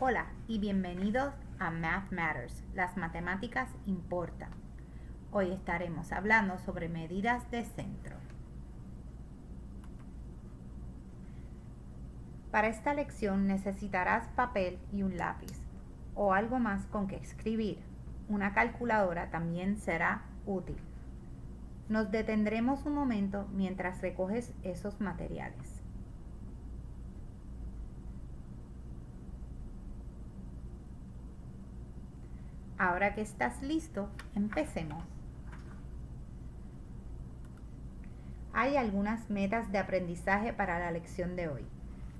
Hola y bienvenidos a Math Matters. Las matemáticas importan. Hoy estaremos hablando sobre medidas de centro. Para esta lección necesitarás papel y un lápiz o algo más con que escribir. Una calculadora también será útil. Nos detendremos un momento mientras recoges esos materiales. Ahora que estás listo, empecemos. Hay algunas metas de aprendizaje para la lección de hoy.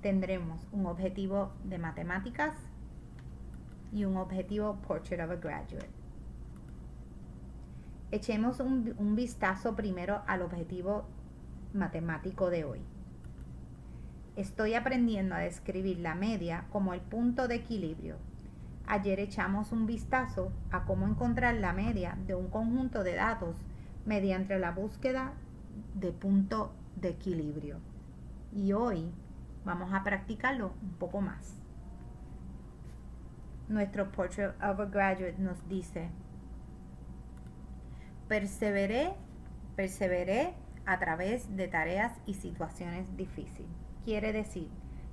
Tendremos un objetivo de matemáticas y un objetivo Portrait of a Graduate. Echemos un vistazo primero al objetivo matemático de hoy. Estoy aprendiendo a describir la media como el punto de equilibrio. Ayer echamos un vistazo a cómo encontrar la media de un conjunto de datos mediante la búsqueda de punto de equilibrio. Y hoy vamos a practicarlo un poco más. Nuestro Portrait of a Graduate nos dice: perseveré a través de tareas y situaciones difíciles. Quiere decir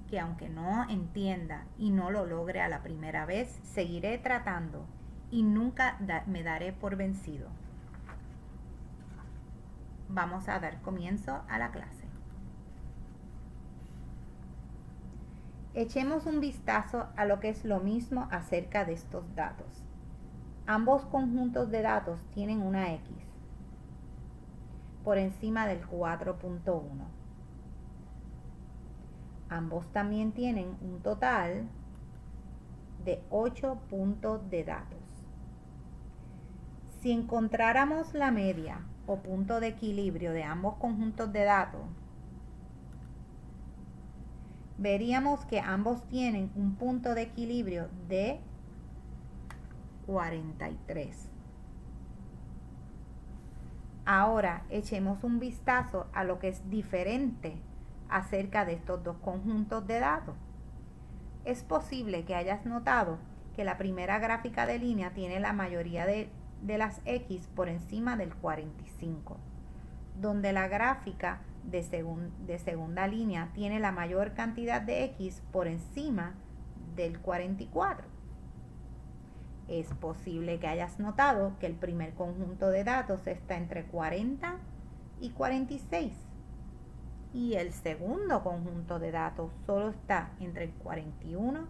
que aunque no entienda y no lo logre a la primera vez, seguiré tratando y nunca me daré por vencido. Vamos a dar comienzo a la clase. Echemos un vistazo a lo que es lo mismo acerca de estos datos. Ambos conjuntos de datos tienen una X por encima del 4.1. Ambos también tienen un total de 8 puntos de datos. Si encontráramos la media o punto de equilibrio de ambos conjuntos de datos, veríamos que ambos tienen un punto de equilibrio de 43. Ahora echemos un vistazo a lo que es diferente acerca de estos dos conjuntos de datos. Es posible que hayas notado que la primera gráfica de línea tiene la mayoría de las X por encima del 45, donde la gráfica de segunda línea tiene la mayor cantidad de X por encima del 44. Es posible que hayas notado que el primer conjunto de datos está entre 40 y 46 y el segundo conjunto de datos solo está entre 41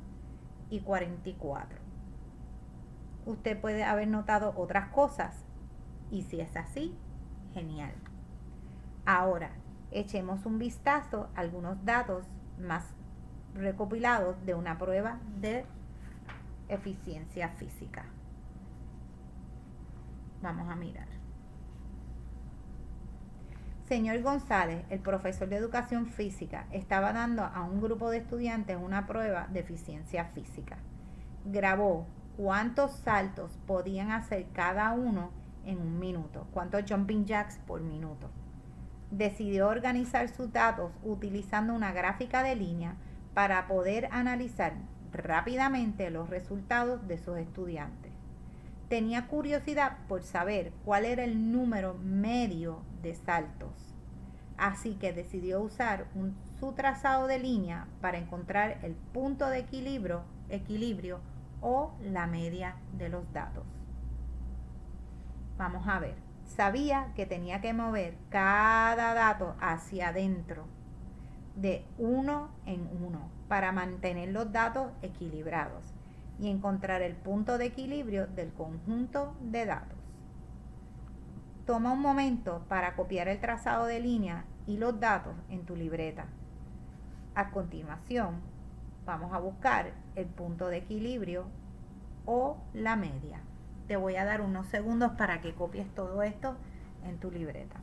y 44. Usted puede haber notado otras cosas y si es así, genial. Ahora, echemos un vistazo a algunos datos más recopilados de una prueba de eficiencia física. Vamos a mirar. Señor González, el profesor de educación física, estaba dando a un grupo de estudiantes una prueba de eficiencia física. Grabó cuántos saltos podían hacer cada uno en un minuto, cuántos jumping jacks por minuto. Decidió organizar sus datos utilizando una gráfica de línea para poder analizar rápidamente los resultados de sus estudiantes. Tenía curiosidad por saber cuál era el número medio de saltos, así que decidió usar su trazado de línea para encontrar el punto de equilibrio o la media de los datos. Vamos a ver. Sabía que tenía que mover cada dato hacia adentro de uno en uno para mantener los datos equilibrados y encontrar el punto de equilibrio del conjunto de datos. Toma un momento para copiar el trazado de línea y los datos en tu libreta. A continuación, vamos a buscar el punto de equilibrio o la media. Te voy a dar unos segundos para que copies todo esto en tu libreta.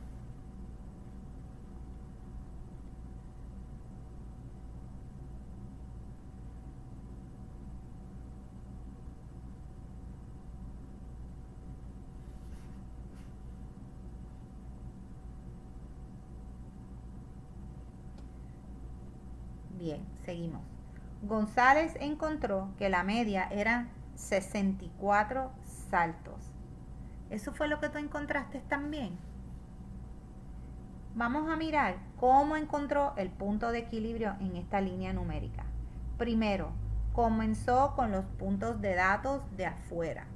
Bien, seguimos. González encontró que la media eran 64 saltos. ¿Eso fue lo que tú encontraste también? Vamos a mirar cómo encontró el punto de equilibrio en esta línea numérica. Primero, comenzó con los puntos de datos de afuera.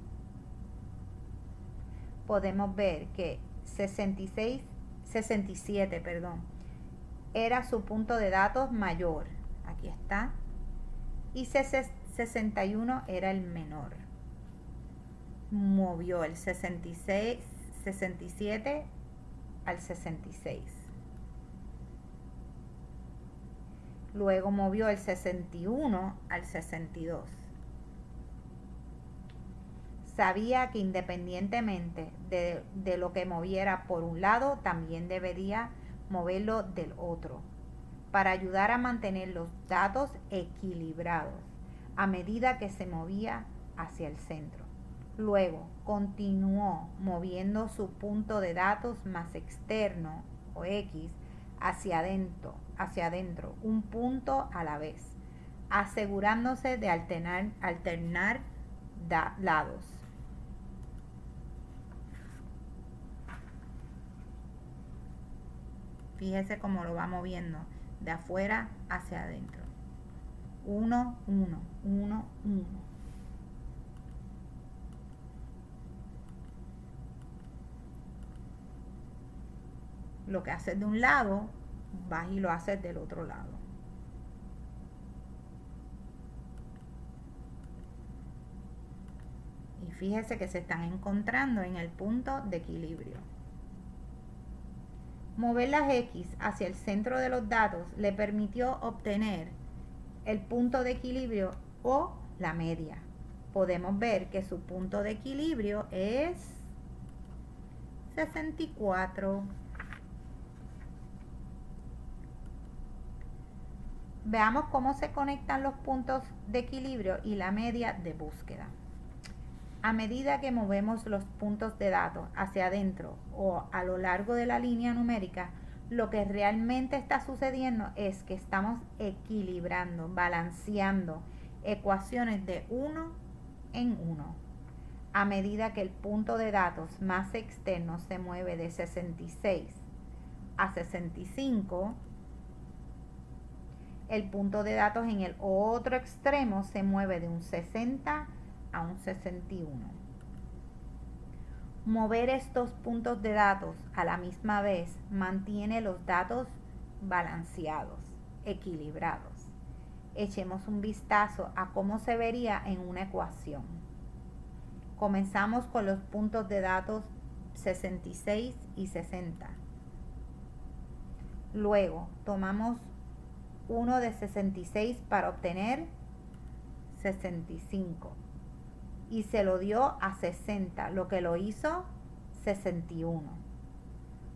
Podemos ver que 67, era su punto de datos mayor. Aquí está. Y 61 era el menor. Movió el 67 al 66. Luego movió el 61 al 62. Sabía que independientemente de lo que moviera por un lado, también debería moverlo del otro, para ayudar a mantener los datos equilibrados a medida que se movía hacia el centro. Luego continuó moviendo su punto de datos más externo, o X, hacia adentro, un punto a la vez, asegurándose de alternar lados. Fíjese cómo lo va moviendo de afuera hacia adentro. 1, 1, 1, 1. Lo que haces de un lado, vas y lo haces del otro lado. Y fíjese que se están encontrando en el punto de equilibrio. Mover las X hacia el centro de los datos le permitió obtener el punto de equilibrio o la media. Podemos ver que su punto de equilibrio es 64. Veamos cómo se conectan los puntos de equilibrio y la media de búsqueda. A medida que movemos los puntos de datos hacia adentro o a lo largo de la línea numérica, lo que realmente está sucediendo es que estamos equilibrando, balanceando ecuaciones de uno en uno. A medida que el punto de datos más externo se mueve de 66 a 65, el punto de datos en el otro extremo se mueve de un 60 a un 61. Mover estos puntos de datos a la misma vez mantiene los datos balanceados, equilibrados. Echemos un vistazo a cómo se vería en una ecuación. Comenzamos con los puntos de datos 66 y 60. Luego tomamos uno de 66 para obtener 65. Y se lo dio a 60, lo que lo hizo 61.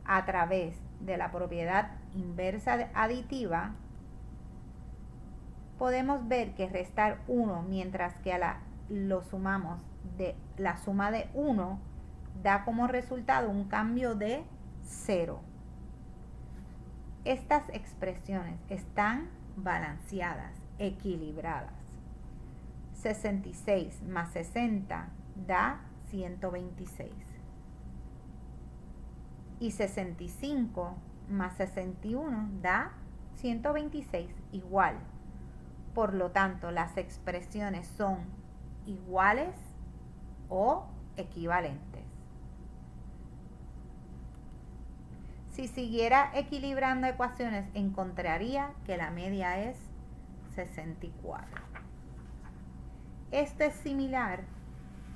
A través de la propiedad inversa aditiva, podemos ver que restar 1 mientras que lo sumamos de la suma de 1 da como resultado un cambio de 0. Estas expresiones están balanceadas, equilibradas. 66 más 60 da 126. Y 65 más 61 da 126 igual. Por lo tanto, las expresiones son iguales o equivalentes. Si siguiera equilibrando ecuaciones, encontraría que la media es 64. Esto es similar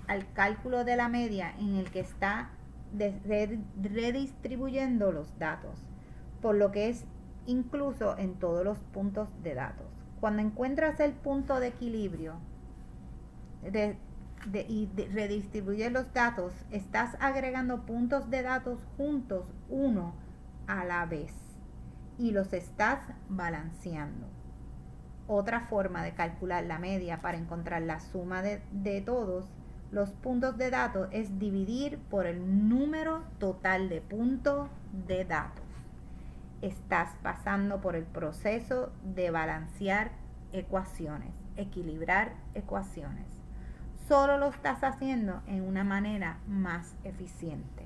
al cálculo de la media en el que está redistribuyendo los datos, por lo que es incluso en todos los puntos de datos. Cuando encuentras el punto de equilibrio y redistribuyes los datos, estás agregando puntos de datos juntos uno a la vez y los estás balanceando. Otra forma de calcular la media para encontrar la suma de todos los puntos de datos es dividir por el número total de puntos de datos. Estás pasando por el proceso de balancear ecuaciones, equilibrar ecuaciones. Solo lo estás haciendo en una manera más eficiente.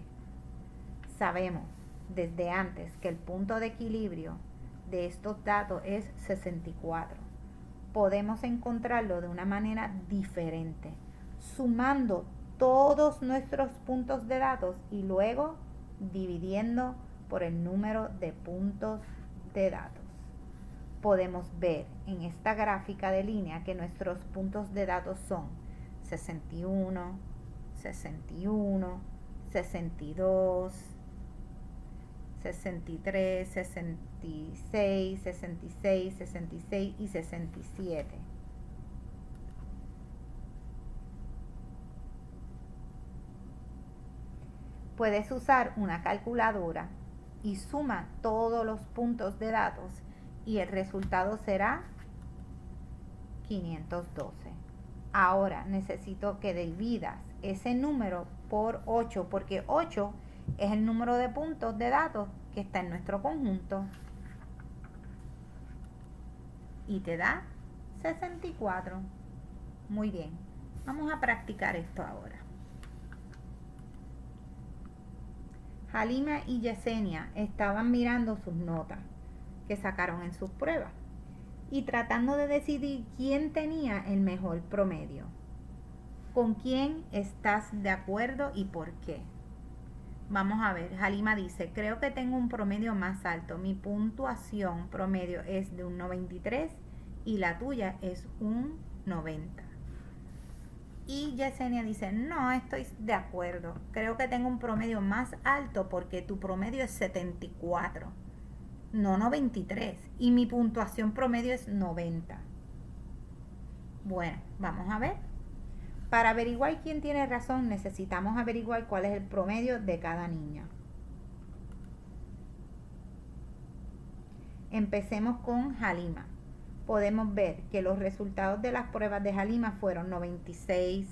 Sabemos desde antes que el punto de equilibrio de estos datos es 64. Podemos encontrarlo de una manera diferente, sumando todos nuestros puntos de datos y luego dividiendo por el número de puntos de datos. Podemos ver en esta gráfica de línea que nuestros puntos de datos son 61, 61, 62, 63, 66, 66, 66 y 67. Puedes usar una calculadora y suma todos los puntos de datos y el resultado será 512. Ahora necesito que dividas ese número por 8 porque 8 es el número de puntos de datos que está en nuestro conjunto y te da 64. Muy bien, vamos a practicar esto ahora. Halima y Yesenia estaban mirando sus notas que sacaron en sus pruebas y tratando de decidir quién tenía el mejor promedio. ¿Con quién estás de acuerdo y por qué? Vamos a ver, Halima dice, creo que tengo un promedio más alto. Mi puntuación promedio es de un 93 y la tuya es un 90. Y Yesenia dice, no estoy de acuerdo. Creo que tengo un promedio más alto porque tu promedio es 74, no 93. Y mi puntuación promedio es 90. Bueno, vamos a ver. Para averiguar quién tiene razón, necesitamos averiguar cuál es el promedio de cada niña. Empecemos con Halima. Podemos ver que los resultados de las pruebas de Halima fueron 96,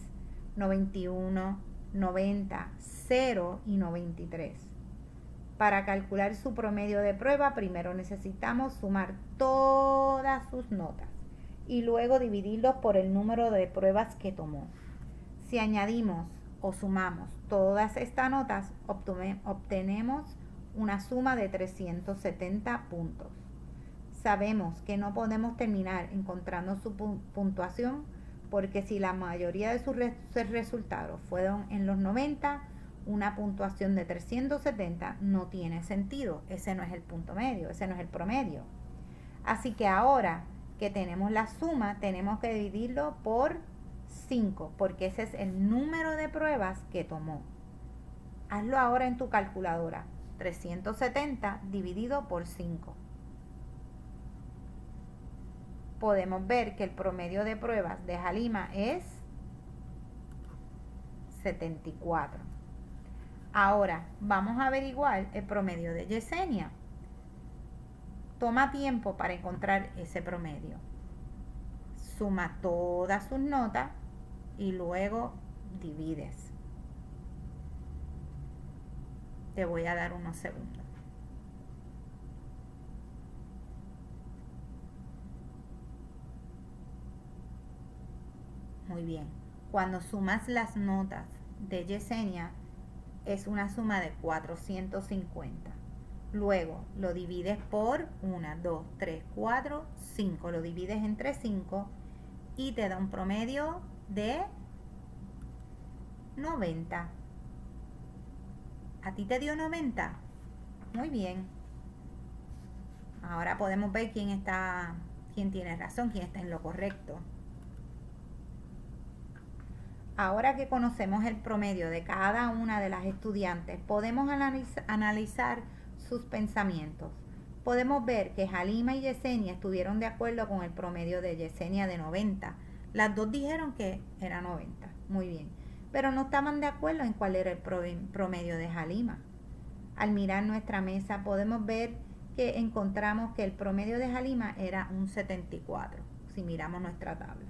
91, 90, 0 y 93. Para calcular su promedio de prueba, primero necesitamos sumar todas sus notas y luego dividirlos por el número de pruebas que tomó. Si añadimos o sumamos todas estas notas, obtenemos una suma de 370 puntos. Sabemos que no podemos terminar encontrando su puntuación porque si la mayoría de sus resultados fueron en los 90, una puntuación de 370 no tiene sentido. Ese no es el punto medio, ese no es el promedio. Así que ahora que tenemos la suma, tenemos que dividirlo por 5 porque ese es el número de pruebas que tomó. Hazlo ahora en tu calculadora. 370 dividido por 5. Podemos ver que el promedio de pruebas de Halima es 74. Ahora vamos a averiguar el promedio de Yesenia. Toma tiempo para encontrar ese promedio. Suma todas sus notas y luego divides. Te voy a dar unos segundos. Muy bien. Cuando sumas las notas de Yesenia, es una suma de 450. Luego lo divides por 1, 2, 3, 4, 5. Lo divides entre 5 y te da un promedio de 90. ¿A ti te dio 90? Muy bien. Ahora podemos ver quién tiene razón, quién está en lo correcto. Ahora que conocemos el promedio de cada una de las estudiantes, podemos analizar sus pensamientos. Podemos ver que Halima y Yesenia estuvieron de acuerdo con el promedio de Yesenia de 90. Las dos dijeron que era 90. Muy bien. Pero no estaban de acuerdo en cuál era el promedio de Halima. Al mirar nuestra mesa podemos ver que encontramos que el promedio de Halima era un 74, si miramos nuestra tabla.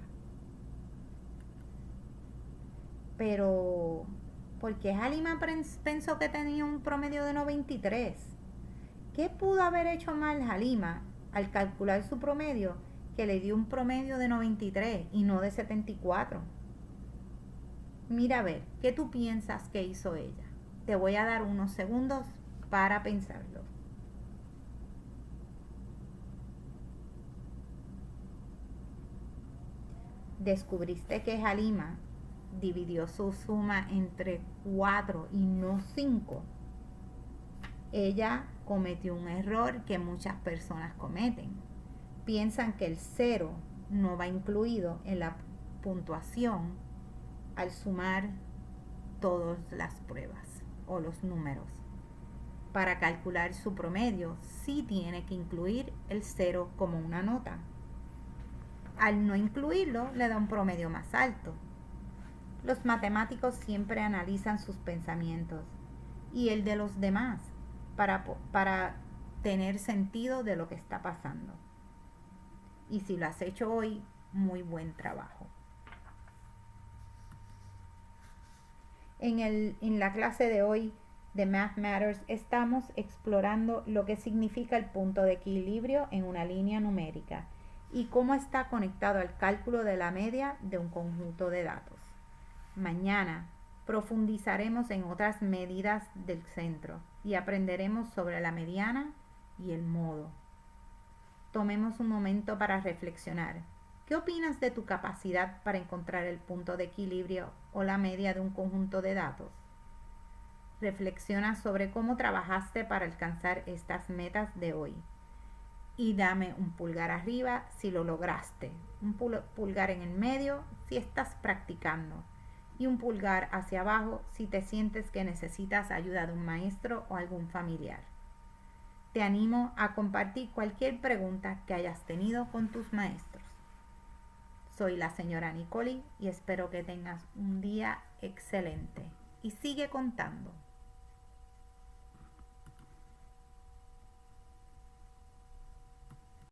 Pero, ¿por qué Halima pensó que tenía un promedio de 93? ¿Qué pudo haber hecho mal Halima al calcular su promedio que le dio un promedio de 93 y no de 74. Mira a ver, ¿qué tú piensas que hizo ella? Te voy a dar unos segundos para pensarlo. Descubriste que Halima dividió su suma entre 4 y no 5. Ella cometió un error que muchas personas cometen. Piensan que el 0 no va incluido en la puntuación al sumar todas las pruebas o los números. Para calcular su promedio, sí tiene que incluir el 0 como una nota. Al no incluirlo, le da un promedio más alto. Los matemáticos siempre analizan sus pensamientos y el de los demás para tener sentido de lo que está pasando. Y si lo has hecho hoy, muy buen trabajo. En la clase de hoy de Math Matters estamos explorando lo que significa el punto de equilibrio en una línea numérica y cómo está conectado al cálculo de la media de un conjunto de datos. Mañana profundizaremos en otras medidas del centro y aprenderemos sobre la mediana y el modo. Tomemos un momento para reflexionar. ¿Qué opinas de tu capacidad para encontrar el punto de equilibrio o la media de un conjunto de datos? Reflexiona sobre cómo trabajaste para alcanzar estas metas de hoy. Y dame un pulgar arriba si lo lograste, un pulgar en el medio si estás practicando y un pulgar hacia abajo si te sientes que necesitas ayuda de un maestro o algún familiar. Te animo a compartir cualquier pregunta que hayas tenido con tus maestros. Soy la señora Nicoli y espero que tengas un día excelente. Y sigue contando.